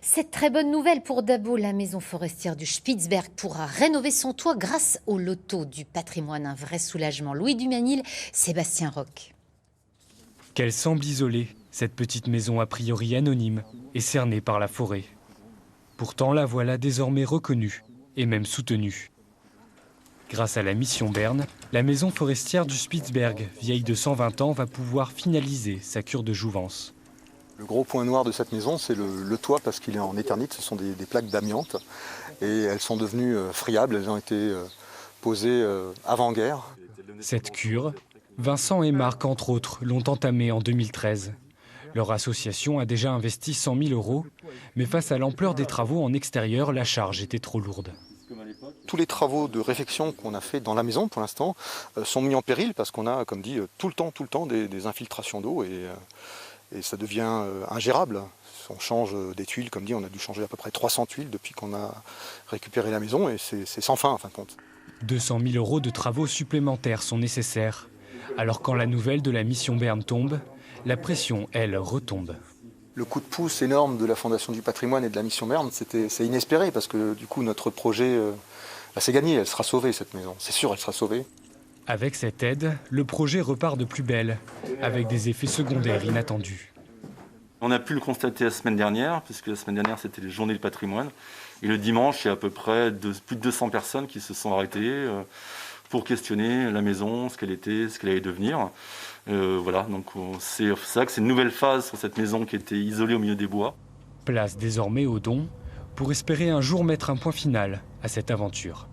Cette très bonne nouvelle pour Dabo, la maison forestière du Spitzberg pourra rénover son toit grâce au loto du patrimoine. Un vrai soulagement. Louis Dumanil, Sébastien Roch. Qu'elle semble isolée, cette petite maison a priori anonyme et cernée par la forêt. Pourtant, la voilà désormais reconnue et même soutenue. Grâce à la mission Berne, la maison forestière du Spitzberg, vieille de 120 ans, va pouvoir finaliser sa cure de jouvence. Le gros point noir de cette maison, c'est le toit parce qu'il est en éternite. Ce sont des plaques d'amiante et elles sont devenues friables. Elles ont été posées avant-guerre. Cette cure, Vincent et Marc, entre autres, l'ont entamée en 2013. Leur association a déjà investi 100 000 €, mais face à l'ampleur des travaux en extérieur, la charge était trop lourde. Tous les travaux de réfection qu'on a fait dans la maison pour l'instant sont mis en péril parce qu'on a, comme dit, tout le temps des infiltrations d'eau et ça devient ingérable. On change des tuiles, comme dit, on a dû changer à peu près 300 tuiles depuis qu'on a récupéré la maison et c'est sans fin en fin de compte. 200 000 € de travaux supplémentaires sont nécessaires. Alors quand la nouvelle de la mission Berne tombe, la pression, elle, retombe. Le coup de pouce énorme de la Fondation du patrimoine et de la mission Berne, c'est inespéré parce que du coup notre projet, c'est gagné, elle sera sauvée cette maison, c'est sûr elle sera sauvée. Avec cette aide, le projet repart de plus belle, avec des effets secondaires inattendus. On a pu le constater la semaine dernière, puisque la semaine dernière c'était les journées du patrimoine. Et le dimanche, il y a à peu près plus de 200 personnes qui se sont arrêtées pour questionner la maison, ce qu'elle était, ce qu'elle allait devenir. Voilà, donc c'est ça que c'est une nouvelle phase sur cette maison qui était isolée au milieu des bois. Place désormais aux dons pour espérer un jour mettre un point final à cette aventure.